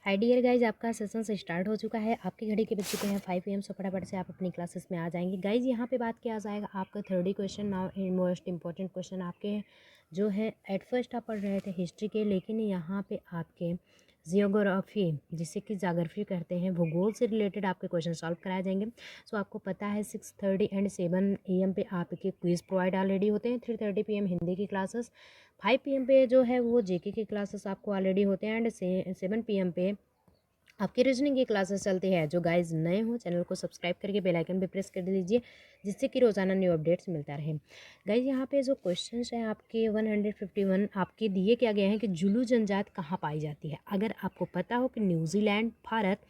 Hi dear guys, आपका session से start हो चुका है। आपकी घड़ी के बज चुके हैं 5 PM। सो फटाफट से आप अपनी क्लासेस में आ जाएंगे। गाइज यहाँ पे बात किया जाएगा आपका 30 question. Now most important question आपके जो है एट फर्स्ट आप पढ़ रहे थे हिस्ट्री के, लेकिन यहाँ पे आपके जियोग्राफी, जिसे कि जाग्राफी कहते हैं, भूगोल से रिलेटेड आपके क्वेश्चन सॉल्व कराए जाएंगे। सो आपको पता है 6:30 एंड 7 AM पे आपके क्विज प्रोवाइड ऑलरेडी होते हैं। 3:30 PM हिंदी की क्लासेस, 5 PM पे जो है वो जेके की क्लासेस आपको ऑलरेडी होते हैं, एंड 7 PM पे आपकी रीजनिंग की क्लासेस चलती है। जो गाइज नए हो चैनल को सब्सक्राइब करके बेल आइकन पे प्रेस कर दीजिए, जिससे कि रोजाना न्यू अपडेट्स मिलता रहे। गाइज यहाँ पे जो क्वेश्चंस हैं आपके 151 आपके दिए क्या गए हैं कि जुलू जनजात कहाँ पाई जाती है। अगर आपको पता हो कि न्यूजीलैंड, भारत,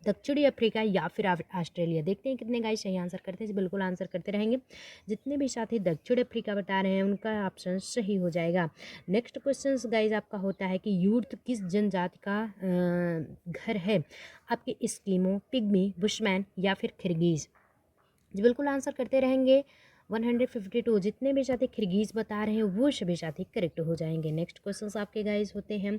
दक्षिणी अफ्रीका या फिर ऑस्ट्रेलिया। देखते हैं कितने गाइस सही आंसर करते हैं। बिल्कुल आंसर करते रहेंगे। जितने भी साथी दक्षिण अफ्रीका बता रहे हैं उनका ऑप्शन सही हो जाएगा। नेक्स्ट क्वेश्चन गाइस आपका होता है कि यूर्त किस जनजाति का घर है। आपके एस्किमो, पिग्मी, बुशमैन या फिर किर्गिज। जी बिल्कुल आंसर करते रहेंगे। 152 जितने भी साथी किर्गिज बता रहे हैं वो सभी साथी करेक्ट हो जाएंगे। नेक्स्ट क्वेश्चंस आपके गाइस होते हैं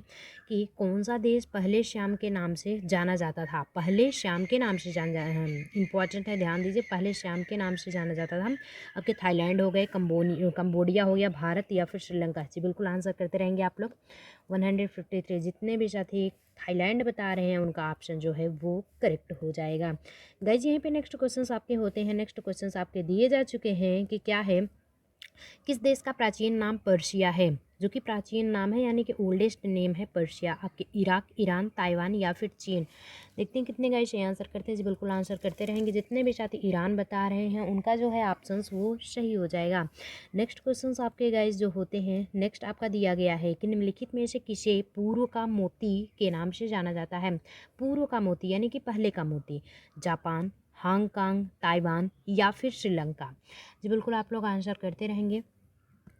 कि कौन सा देश पहले श्याम के नाम से जाना जाता था। पहले श्याम के नाम से इंपॉर्टेंट है, ध्यान दीजिए। पहले श्याम के नाम से जाना जाता था आपके थाईलैंड हो गए, कंबोडिया हो गया, भारत या फिर श्रीलंका। जी बिल्कुल आंसर करते रहेंगे आप लोग। 153 जितने भी साथी थाईलैंड बता रहे हैं उनका ऑप्शन जो है वो करेक्ट हो जाएगा। गाइज यहीं पे नेक्स्ट क्वेश्चंस आपके होते हैं। नेक्स्ट क्वेश्चंस आपके दिए जा चुके हैं कि क्या है, किस देश का प्राचीन नाम पर्शिया है। जो कि प्राचीन नाम है यानी कि ओल्डेस्ट नेम है पर्शिया। आपके इराक, ईरान, ताइवान या फिर चीन। देखते हैं कितने गाइस सही आंसर करते हैं। जी बिल्कुल आंसर करते रहेंगे। जितने भी साथी ईरान बता रहे हैं उनका जो है ऑप्शंस वो सही हो जाएगा। नेक्स्ट क्वेश्चंस आपके गाइस जो होते हैं, नेक्स्ट आपका दिया गया है कि निम्नलिखित में से किसे पूर्व का मोती के नाम से जाना जाता है। पूर्व का मोती यानी कि पहले का मोती। जापान, हांगकांग, ताइवान या फिर श्रीलंका। जी बिल्कुल आप लोग आंसर करते रहेंगे।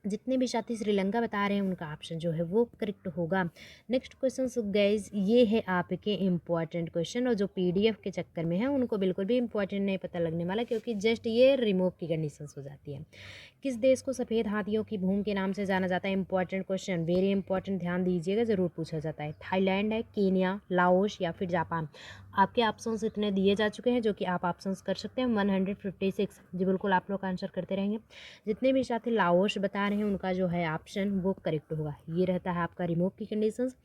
जितने भी साथी श्रीलंका बता रहे हैं उनका ऑप्शन जो है वो करेक्ट होगा। नेक्स्ट क्वेश्चन गाइज ये है आपके इम्पॉर्टेंट क्वेश्चन, और जो पीडीएफ के चक्कर में है उनको बिल्कुल भी इम्पॉर्टेंट नहीं पता लगने वाला, क्योंकि जस्ट ये रिमूव की कंडीशंस हो जाती है। किस देश को सफ़ेद हाथियों की भूमि के नाम से जाना जाता है। इंपॉर्टेंट क्वेश्चन, वेरी इंपॉर्टेंट, ध्यान दीजिएगा, ज़रूर पूछा जाता है। थाईलैंड है, केन्या, लाओस या फिर जापान। आपके ऑप्शंस इतने दिए जा चुके हैं जो कि आप ऑप्शंस कर सकते हैं। 156 जी बिल्कुल आप लोग आंसर करते रहेंगे। जितने भी साथी लाओस बता रहे हैं उनका जो है ऑप्शन वो करेक्ट होगा। ये रहता है आपका रिमूव की कंडीशंस।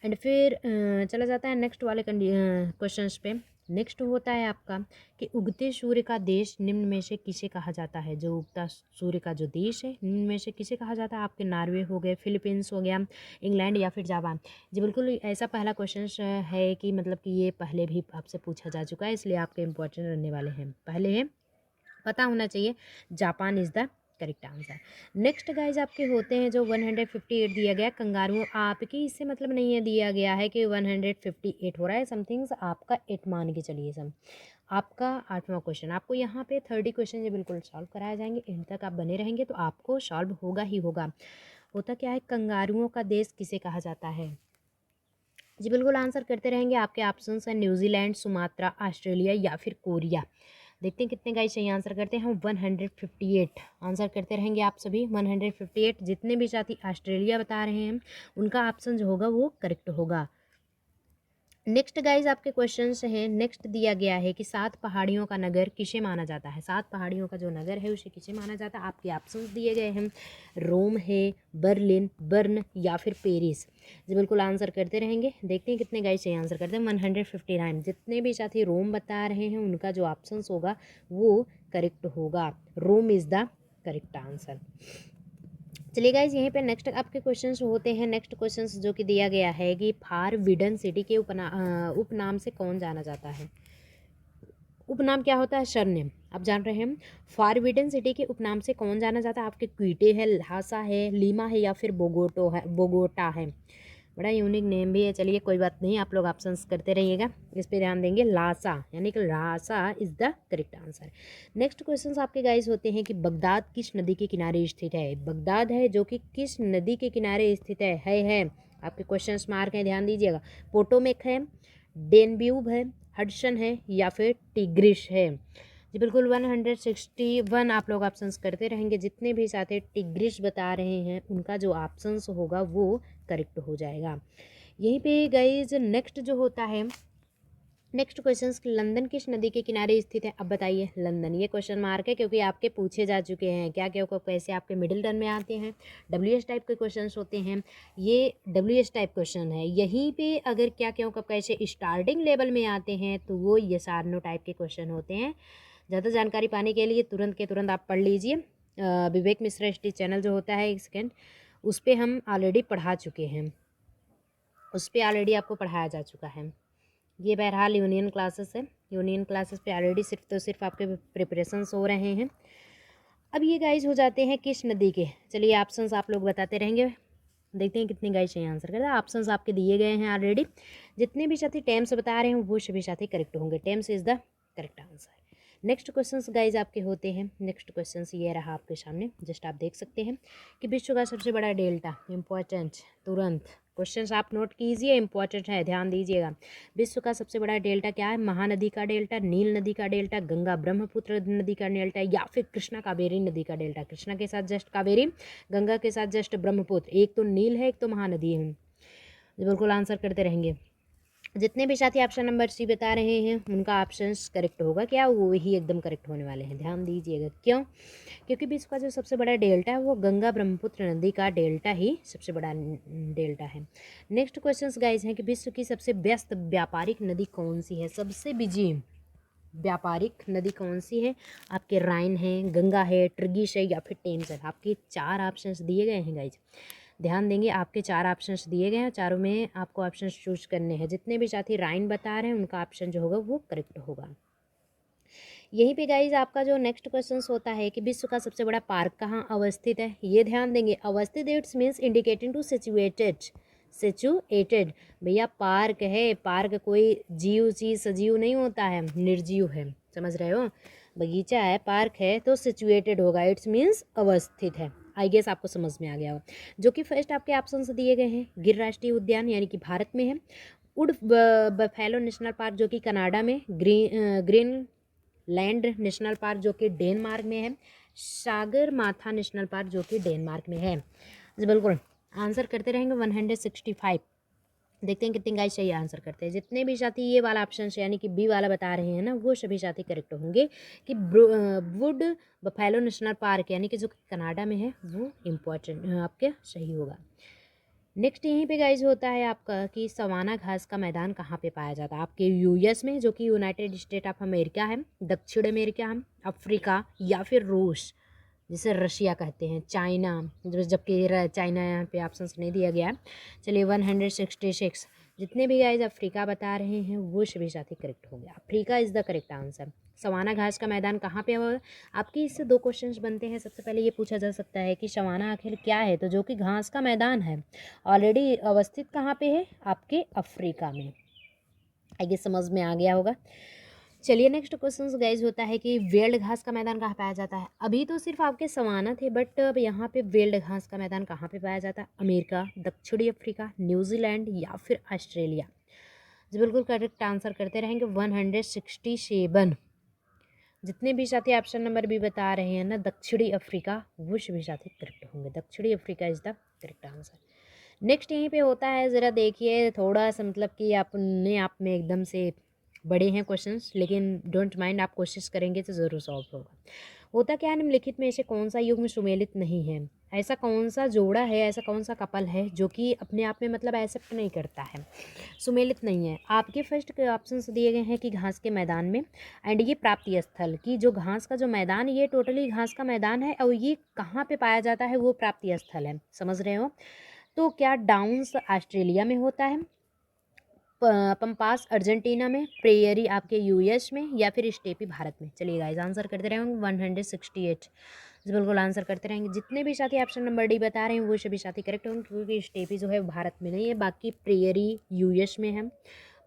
एंड फिर चला जाता है नेक्स्ट वाले क्वेश्चंस पे। नेक्स्ट होता है आपका कि उगते सूर्य का देश निम्न में से किसे कहा जाता है। जो उगता सूर्य का जो देश है निम्न में से किसे कहा जाता है। आपके नॉर्वे हो गए, फिलीपींस हो गया, इंग्लैंड या फिर जापान। जी बिल्कुल ऐसा पहला क्वेश्चन है कि मतलब कि ये पहले भी आपसे पूछा जा चुका है, इसलिए आपके इंपॉर्टेंट रहने वाले हैं। पहले है, पता होना चाहिए, Japan is the correct answer. Next guys आपके होते हैं जो 158 दिया गया कंगारू। आपके इससे मतलब नहीं है दिया गया है कि 158 हो रहा है, समथिंग्स आपका 8 मान के चलिए। सब आपका 8वां क्वेश्चन, आपको यहाँ पे 30 क्वेश्चन ये बिल्कुल सॉल्व कराए जाएंगे। एंड तक आप बने रहेंगे तो आपको सॉल्व होगा ही होगा। होता क्या है, कंगारुओं का देश किसे कहा जाता है। जी बिल्कुल आंसर करते रहेंगे। आपके ऑप्शंस हैं न्यूजीलैंड, सुमात्रा, ऑस्ट्रेलिया या फिर कोरिया। देखते हैं कितने गाइस सही आंसर करते हैं। 158 आंसर करते रहेंगे आप सभी। 158 जितने भी साथी ऑस्ट्रेलिया बता रहे हैं उनका ऑप्शन जो होगा वो करेक्ट होगा। नेक्स्ट गाइज आपके क्वेश्चंस हैं। नेक्स्ट दिया गया है कि 7 पहाड़ियों का नगर किसे माना जाता है। 7 पहाड़ियों का जो नगर है उसे किसे माना जाता है। आपके ऑप्शंस दिए गए हैं, रोम है, बर्लिन, बर्न या फिर पेरिस। जी बिल्कुल आंसर करते रहेंगे। देखते हैं कितने गाइज सही आंसर करते हैं। 159 जितने भी साथी रोम बता रहे हैं उनका जो ऑप्शंस होगा वो करेक्ट होगा। ROM is the correct answer. चलिए गाइज यहीं पे नेक्स्ट आपके क्वेश्चंस होते हैं। नेक्स्ट क्वेश्चंस जो कि दिया गया है कि फारविडन सिटी के उपनाम से कौन जाना जाता है। उपनाम क्या होता है, सरनेम, आप जान रहे हैं। फारविडन सिटी के उपनाम से कौन जाना जाता है। आपके क्वीटे है, ल्हासा है, लीमा है या फिर बोगोटा है। बड़ा यूनिक नेम भी है। चलिए कोई बात नहीं, आप लोग ऑप्शंस करते रहिएगा, इस पे ध्यान देंगे। लासा यानी कि Lhasa is the correct answer. Next questions आपके गाइस होते हैं कि बगदाद किस नदी के किनारे स्थित है। बगदाद है जो कि किस नदी के किनारे स्थित है। आपके क्वेश्चंस मार्क हैं, ध्यान दीजिएगा। पोटोमेक है, डेनब्यूब है, हडसन है या फिर टिग्रिस है। जी बिल्कुल 161 आप लोग ऑप्शंस करते रहेंगे। जितने भी साथी टिग्रिस बता रहे हैं उनका जो ऑप्शंस होगा वो करेक्ट हो जाएगा। यहीं पे गाइज नेक्स्ट जो होता है, नेक्स्ट क्वेश्चन, लंदन किस नदी के किनारे स्थित है? अब बताइए लंदन, ये क्वेश्चन मार्क है क्योंकि आपके पूछे जा चुके हैं। क्या क्या को कैसे आपके मिडिल टर्म में आते हैं, WH टाइप के क्वेश्चंस होते हैं, ये WH टाइप क्वेश्चन है। यहीं पे अगर क्या क्या कब कैसे स्टार्टिंग लेवल में आते हैं तो वो ये सारनो टाइप के क्वेश्चन होते हैं। ज़्यादा जानकारी पाने के लिए तुरंत के तुरंत आप पढ़ लीजिए। विवेक मिश्रा ST चैनल जो होता है, एक सेकेंड, उस पर हम ऑलरेडी पढ़ा चुके हैं, उस पर ऑलरेडी आपको पढ़ाया जा चुका है। ये बहरहाल यूनियन क्लासेस है, यूनियन क्लासेस पे ऑलरेडी सिर्फ तो सिर्फ आपके प्रिपरेशंस हो रहे हैं। अब ये गाइज हो जाते हैं किस नदी के। चलिए ऑप्शंस आप लोग बताते रहेंगे, देखते हैं कितने गाइज चाहिए आंसर करते हैं। ऑप्शंस आपके दिए गए हैं ऑलरेडी। जितने भी साथी टेम्स बता रहे हैं वो सभी साथी करेक्ट होंगे। Thames is the correct answer. Next questions guys आपके होते हैं। नेक्स्ट क्वेश्चंस ये रहा आपके सामने, जस्ट आप देख सकते हैं कि विश्व का सबसे बड़ा डेल्टा, इंपॉर्टेंट, तुरंत क्वेश्चंस आप नोट कीजिए, इंपॉर्टेंट है, ध्यान दीजिएगा। विश्व का सबसे बड़ा डेल्टा क्या है? महानदी का डेल्टा, नील नदी का डेल्टा, गंगा ब्रह्मपुत्र नदी का डेल्टा, या फिर कृष्णा कावेरी नदी का डेल्टा। कृष्णा के साथ जस्ट कावेरी, गंगा के साथ जस्ट ब्रह्मपुत्र। एक तो नील है, एक तो महानदी है। बिल्कुल आंसर करते रहेंगे। जितने भी साथी ऑप्शन नंबर सी बता रहे हैं उनका ऑप्शन करेक्ट होगा। क्या वो ही एकदम करेक्ट होने वाले हैं, ध्यान दीजिएगा। क्यों? क्योंकि विश्व का जो सबसे बड़ा डेल्टा है वो गंगा ब्रह्मपुत्र नदी का डेल्टा ही सबसे बड़ा डेल्टा है। नेक्स्ट क्वेश्चंस गाइज हैं कि विश्व की सबसे व्यस्त व्यापारिक नदी कौन सी है? सबसे बिजी व्यापारिक नदी कौन सी है? आपके राइन है, गंगा है, ट्रिगिश है, या फिर टेम्स है। आपके 4 ऑप्शंस दिए गए हैं गाइज, ध्यान देंगे। आपके 4 ऑप्शंस दिए गए हैं, चारों में आपको ऑप्शंस चूज करने हैं। जितने भी साथी राइन बता रहे हैं उनका ऑप्शन जो होगा वो करेक्ट होगा। यहीं पे गाइज आपका जो नेक्स्ट क्वेश्चन होता है कि विश्व का सबसे बड़ा पार्क कहाँ अवस्थित है? ये ध्यान देंगे, अवस्थित it's means indicating to situated, situated. भैया पार्क है, पार्क कोई जीव चीज सजीव नहीं होता है, निर्जीव है, समझ रहे हो। बगीचा है, पार्क है तो सिचुएटेड होगा, इट्स मीन्स अवस्थित है। आई गेस आपको समझ में आ गया हो। जो कि फर्स्ट आपके ऑप्शन से दिए गए हैं, गिर राष्ट्रीय उद्यान यानी कि भारत में है, उड बफेलो नेशनल पार्क जो कि कनाडा में, ग्रीन लैंड नेशनल पार्क जो कि डेनमार्क में है, सागर माथा नेशनल पार्क जो कि डेनमार्क में है। बिल्कुल आंसर करते रहेंगे। 165 देखते हैं कितने गाइस सही आंसर करते हैं। जितने भी साथी ये वाला ऑप्शन यानी कि बी वाला बता रहे हैं ना, वो सभी साथी करेक्ट होंगे कि वुड बफेलो नेशनल पार्क यानी कि जो कनाडा में है वो इम्पोर्टेंट आपके सही होगा। नेक्स्ट यहीं पे गाइज होता है आपका कि सवाना घास का मैदान कहाँ पे पाया जाता है? आपके यूएस में जो कि यूनाइटेड स्टेट ऑफ अमेरिका है, दक्षिण अमेरिका है, अफ्रीका, या फिर रूस जिसे रशिया कहते हैं, चाइना, जबकि चाइना यहाँ पे ऑप्शन नहीं दिया गया। चलिए 166 जितने भी गाइज अफ्रीका बता रहे हैं वो सभी साथी करेक्ट हो गया। Africa is the correct answer. Savanna घास का मैदान कहाँ पे है? आपके इससे 2 क्वेश्चंस बनते हैं। सबसे पहले ये पूछा जा सकता है कि सवाना आखिर क्या है, तो जो कि घास का मैदान है ऑलरेडी अवस्थित कहाँ पे है? आपके अफ्रीका में। आगे समझ में आ गया होगा। चलिए नेक्स्ट क्वेश्चन गाइज होता है कि वेल्ड घास का मैदान कहाँ पाया जाता है? अभी तो सिर्फ आपके सवाना थे, बट अब यहाँ पे वेल्ड घास का मैदान कहाँ पे पाया जाता है? अमेरिका, दक्षिणी अफ्रीका, न्यूजीलैंड, या फिर ऑस्ट्रेलिया। जी बिल्कुल करेक्ट आंसर करते रहेंगे। 167 जितने भी साथी ऑप्शन नंबर भी बता रहे हैं ना, दक्षिणी अफ्रीका, वो सभी साथी करेक्ट होंगे। दक्षिणी Africa is the correct answer. Next यहीं पे होता है, ज़रा देखिए थोड़ा सा मतलब कि अपने आप में एकदम से बड़े हैं क्वेश्चंस, लेकिन डोंट माइंड, आप कोशिश करेंगे तो ज़रूर सॉल्व होगा। होता क्या है, निम्नलिखित में ऐसे कौन सा युग्म सुमेलित नहीं है? ऐसा कौन सा जोड़ा है, ऐसा कौन सा कपल है जो कि अपने आप में मतलब एक्सेप्ट नहीं करता है, सुमेलित नहीं है? आपके फर्स्ट के ऑप्शन दिए गए हैं कि घास के मैदान में, एंड ये प्राप्ति स्थल की जो घास का जो मैदान, ये टोटली घास का मैदान है, और ये कहाँ पे पाया जाता है? वो प्राप्ति स्थल है, समझ रहे हो। तो क्या डाउन्स ऑस्ट्रेलिया में होता है, पंपास अर्जेंटीना में, प्रेयरी आपके यूएस में, या फिर स्टेपी भारत में? चलिए गाइस आंसर करते रहेंगे। 168 बिल्कुल आंसर करते रहेंगे। जितने भी साथी ऑप्शन नंबर डी बता रहे हैं वो सभी साथी करेक्ट होंगे, क्योंकि स्टेपी जो है भारत में नहीं है, बाकी प्रेयरी यूएस में है।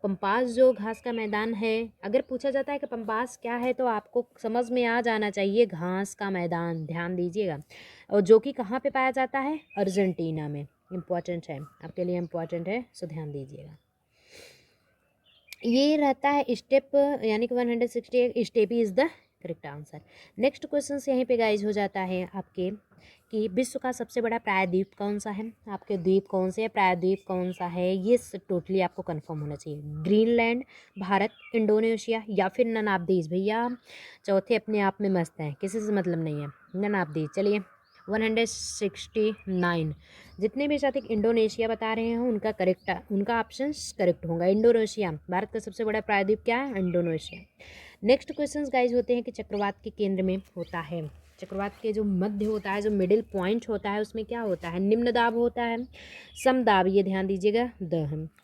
पंपास जो घास का मैदान है, अगर पूछा जाता है कि पंपास क्या है तो आपको समझ में आ जाना चाहिए घास का मैदान, ध्यान दीजिएगा, और जो कि कहाँ पे पाया जाता है? अर्जेंटीना में। इम्पॉर्टेंट है आपके लिए, इम्पॉर्टेंट है, सो ध्यान दीजिएगा। ये रहता है स्टेप, यानी कि 168 step is the correct answer. Next question यहीं पे गाइज हो जाता है आपके कि विश्व का सबसे बड़ा प्रायद्वीप कौन सा है, आपके द्वीप कौन से है, प्रायद्वीप कौन सा है, ये टोटली आपको कंफर्म होना चाहिए। ग्रीनलैंड, भारत, इंडोनेशिया या फिर नन ऑफ दीज। भैया चौथे अपने आप में मस्त हैं, किसी से मतलब नहीं है, नन ऑफ दीज। चलिए 169 जितने भी साथी इंडोनेशिया बता रहे हैं उनका ऑप्शन करेक्ट होगा इंडोनेशिया। भारत का सबसे बड़ा प्रायद्वीप क्या है, इंडोनेशिया। नेक्स्ट क्वेश्चंस गाइज होते हैं कि चक्रवात के केंद्र में होता है, चक्रवात के जो मध्य होता है, जो मिडिल पॉइंट होता है, उसमें क्या होता है, निम्न दाब होता है, सम दाब, ये ध्यान दीजिएगा,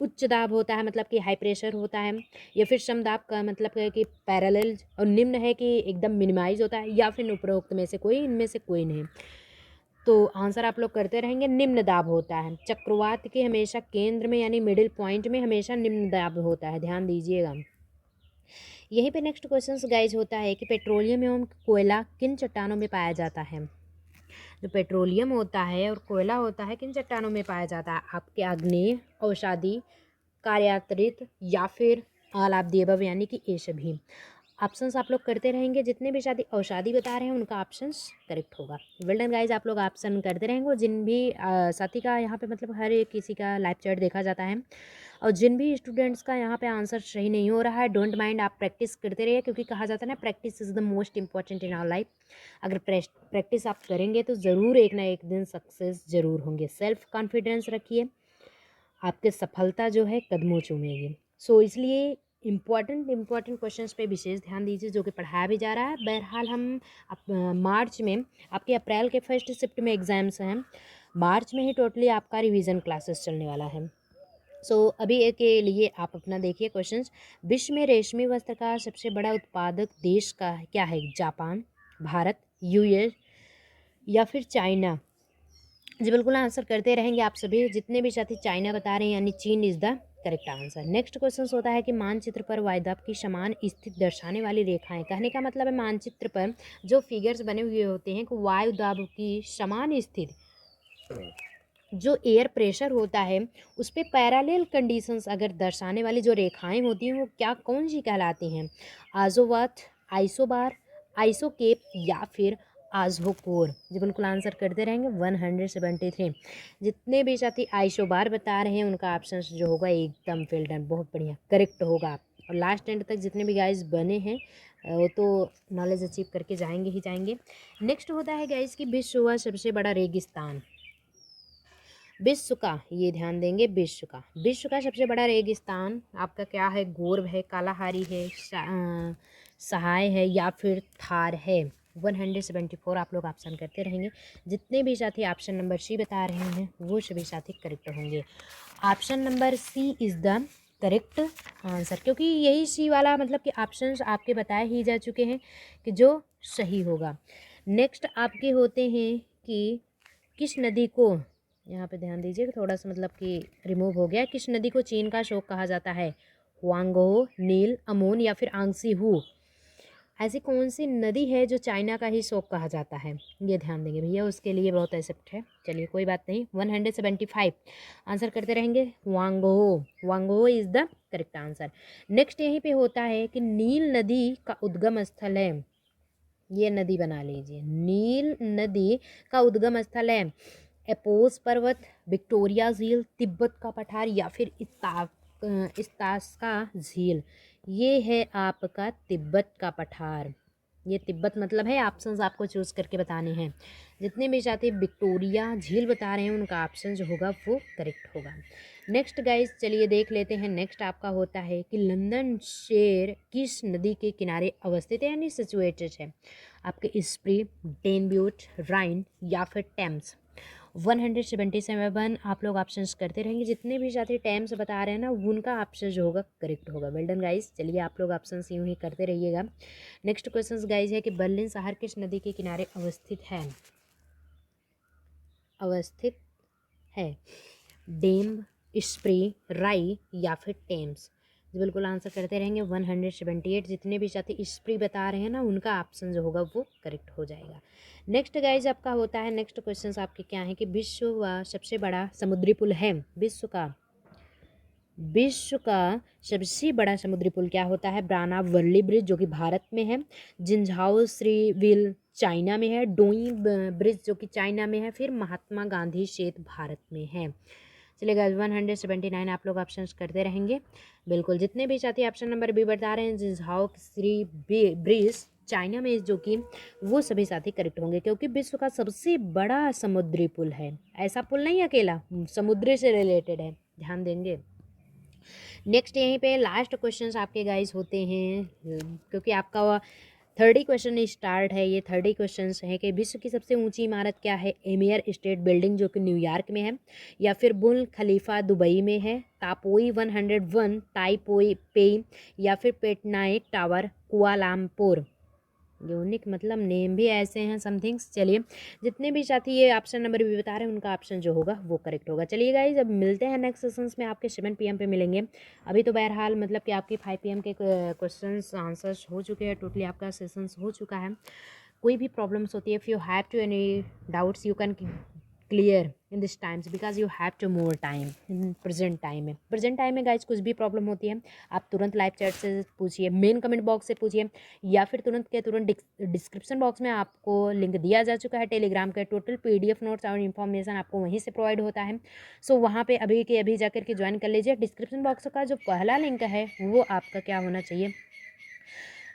उच्च दाब होता है मतलब कि हाई प्रेशर होता है, या फिर सम दाब का मतलब है कि पैरेलल, और निम्न है कि एकदम मिनिमाइज होता है, या फिर उपरोक्त में से कोई, इनमें से कोई नहीं। तो आंसर आप लोग करते रहेंगे, निम्न दाब होता है चक्रवात के हमेशा केंद्र में, यानी मिडिल पॉइंट में हमेशा निम्न दाब होता है, ध्यान दीजिएगा। यहीं पे नेक्स्ट क्वेश्चन गाइज होता है कि पेट्रोलियम एवं कोयला किन चट्टानों में पाया जाता है। जो पेट्रोलियम होता है और कोयला होता है किन चट्टानों में पाया जाता है, आपके आग्नेय, औषधि, कार्यात्रित या फिर ऑल ऑफ द अबव, यानी कि ये सभी। ऑप्शंस आप लोग करते रहेंगे, जितने भी शादी औषधि बता रहे हैं उनका ऑप्शंस करेक्ट होगा। वेल डन गाइज, आप लोग ऑप्शन करते रहेंगे, और जिन भी साथी का यहाँ पे मतलब हर एक किसी का लाइव चैट देखा जाता है, और जिन भी स्टूडेंट्स का यहाँ पे आंसर सही नहीं हो रहा है, डोंट माइंड, आप प्रैक्टिस करते रहिए, क्योंकि कहा जाता है ना, practice is the most important in our life. अगर प्रैक्टिस आप करेंगे तो ज़रूर एक ना एक दिन सक्सेस ज़रूर होंगे। सेल्फ कॉन्फिडेंस रखिए, आपके सफलता जो है कदमों चूमेगी। सो इसलिए इम्पॉर्टेंट क्वेश्चंस पे विशेष ध्यान दीजिए, जो कि पढ़ाया भी जा रहा है। बहरहाल हम मार्च में, आपके अप्रैल के फर्स्ट शिफ्ट में एग्ज़ाम्स हैं, मार्च में ही टोटली आपका रिवीजन क्लासेस चलने वाला है। सो अभी के लिए आप अपना देखिए क्वेश्चंस। विश्व में रेशमी वस्त्र का सबसे बड़ा उत्पादक देश का क्या है, जापान, भारत, यूएस या फिर चाइना। जी बिल्कुल आंसर करते रहेंगे आप सभी, जितने भी साथी चाइना बता रहे हैं, यानी चीन is the correct answer. Next question होता है कि मानचित्र पर वायुदाब की समान स्थिति दर्शाने वाली रेखाएं। कहने का मतलब है मानचित्र पर जो फिगर्स बने हुए होते हैं कि वायुदाब की समान स्थिति, जो एयर प्रेशर होता है उस पर पैरेलल कंडीशंस अगर दर्शाने वाली जो रेखाएं होती हैं, वो क्या कौन सी कहलाती हैं, आजोवथ, आइसोबार, आइसोकेप या फिर आजोकोर। जी बिल्कुल आंसर करते रहेंगे। 173 जितने भी साथी आइसोबार बता रहे हैं उनका ऑप्शन जो होगा एकदम वेल डन, बहुत बढ़िया करेक्ट होगा। और लास्ट एंड तक जितने भी गाइस बने हैं वो तो नॉलेज अचीव करके जाएंगे ही जाएंगे। नेक्स्ट होता है गाइस कि विश्व का सबसे बड़ा रेगिस्तान, विश्व का, ये ध्यान देंगे, विश्व का सबसे बड़ा रेगिस्तान आपका क्या है, गोर्व है, कालाहारी है, सहाय है या फिर थार है। 174 आप लोग ऑप्शन करते रहेंगे, जितने भी साथी ऑप्शन नंबर सी बता रहे हैं वो सभी साथी करेक्ट होंगे। Option number C is the correct answer, क्योंकि यही सी वाला मतलब कि ऑप्शंस आपके बताए ही जा चुके हैं कि जो सही होगा। नेक्स्ट आपके होते हैं कि किस नदी को, यहाँ पे ध्यान दीजिए थोड़ा सा मतलब कि रिमूव हो गया, किस नदी को चीन का शोक कहा जाता है, हुआंगहो, नील, अमोन या फिर आंगसी हु। ऐसी कौन सी नदी है जो चाइना का ही शोक कहा जाता है, ये ध्यान देंगे भैया, उसके लिए बहुत एक्सेप्ट है। चलिए कोई बात नहीं। 175 आंसर करते रहेंगे, वांगो is the correct answer. Next यहीं पे होता है कि नील नदी का उद्गम स्थल है, ये नदी बना लीजिए, नील नदी का उद्गम स्थल है एपोस पर्वत, विक्टोरिया झील, तिब्बत का पठार या फिर इस्तास्का झील। ये है आपका तिब्बत का पठार, ये तिब्बत मतलब है। ऑप्शंस आपको चूज़ करके बताने हैं, जितने भी साथी विक्टोरिया झील बता रहे हैं उनका ऑप्शन जो होगा वो करेक्ट होगा। नेक्स्ट गाइस चलिए देख लेते हैं। नेक्स्ट आपका होता है कि लंदन शहर किस नदी के किनारे अवस्थित है, यानी सिचुएटेड है, आपके स्प्री, डेनब्यूट, राइन या फिर टेम्स। 177 आप लोग ऑप्शंस करते रहेंगे, जितने भी साथी टेम्स बता रहे हैं ना उनका ऑप्शन जो होगा करेक्ट होगा। वेल डन गाइस, चलिए आप लोग ऑप्शंस यूँ ही करते रहिएगा। नेक्स्ट क्वेश्चंस गाइस है कि बर्लिन शहर किस नदी के किनारे अवस्थित है, डेम, स्प्री, राई या फिर टेम्स। बिल्कुल आंसर करते रहेंगे। 178 जितने भी साथी स्प्री बता रहे हैं ना उनका ऑप्शन जो होगा वो करेक्ट हो जाएगा। नेक्स्ट गाइज आपका होता है, नेक्स्ट क्वेश्चन आपके क्या है कि विश्व का सबसे बड़ा समुद्री पुल है, विश्व का सबसे बड़ा समुद्री पुल क्या होता है, ब्राना वर्ली ब्रिज जो कि भारत में है, जिंझाओ श्रीविल चाइना में है, डोई ब्रिज जो कि चाइना में है, फिर महात्मा गांधी सेतु भारत में है। चलिए गाइस 179 आप लोग ऑप्शन करते रहेंगे। बिल्कुल जितने भी साथी ऑप्शन नंबर बी बता रहे हैं जिझाओ श्री ब्रिज चाइना में, जो कि वो सभी साथी करेक्ट होंगे, क्योंकि विश्व का सबसे बड़ा समुद्री पुल है। ऐसा पुल नहीं अकेला, समुद्र से रिलेटेड है, ध्यान देंगे। नेक्स्ट यहीं पे लास्ट क्वेश्चंस आपके गाइस होते हैं, क्योंकि आपका 30 क्वेश्चन स्टार्ट है। ये 30 क्वेश्चन है कि विश्व की सबसे ऊंची इमारत क्या है? एमियर स्टेट बिल्डिंग जो कि न्यूयॉर्क में है, या फिर बुर्ज खलीफा दुबई में है, तापोई 101 ताइपोई पे, या फिर पेटनाइक टावर कुआलालंपुर। यूनिक मतलब नेम भी ऐसे हैं समथिंग्स। चलिए जितने भी साथी ये ऑप्शन नंबर भी बता रहे हैं उनका ऑप्शन जो होगा वो करेक्ट होगा। चलिए गाइज अब मिलते हैं नेक्स्ट सेशंस में, आपके 7 PM पे मिलेंगे। अभी तो बहरहाल मतलब कि आपके 5 PM के क्वेश्चंस आंसर्स हो चुके हैं, टोटली आपका सेशंस हो चुका है। कोई भी प्रॉब्लम्स होती है, if you have to any doubts you can clear in this times because you have to more time in present time में गाइज कुछ भी प्रॉब्लम होती है आप तुरंत लाइव चैट से पूछिए, मेन कमेंट बॉक्स से पूछिए, या फिर तुरंत के तुरंत डिस्क्रिप्शन बॉक्स में आपको लिंक दिया जा चुका है टेलीग्राम का। टोटल PDF नोट्स और इन्फॉर्मेशन आपको वहीं से प्रोवाइड होता है। सो वहाँ पे अभी के अभी जाकर के ज्वाइन कर लीजिए। डिस्क्रिप्शन बॉक्स का जो पहला लिंक है वो आपका क्या होना चाहिए,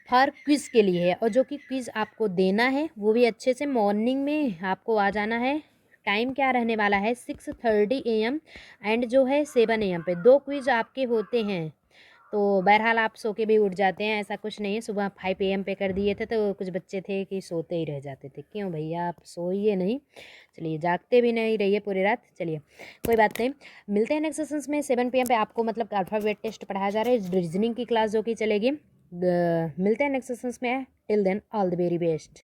फॉर क्विज़ के लिए है, और जो कि क्विज़ आपको देना है वो भी अच्छे से मॉर्निंग में आपको आ जाना है। टाइम क्या रहने वाला है 6:30 AM एंड जो है 7 AM पे 2 क्विज़ आपके होते हैं। तो बहरहाल आप सो के भी उठ जाते हैं, ऐसा कुछ नहीं है। सुबह 5 AM पे कर दिए थे तो कुछ बच्चे थे कि सोते ही रह जाते थे। क्यों भैया आप सोइए नहीं, चलिए जागते भी नहीं रहिए पूरी रात। चलिए कोई बात नहीं, मिलते हैं नेक्स्ट सेशंस में। 7 PM पे आपको मतलब अल्फ़ाबेट टेस्ट पढ़ाया जा रहा है, रीजनिंग की क्लास जो कि चलेगी। मिलते हैं नेक्स्ट सेशंस में। Till then all the very best.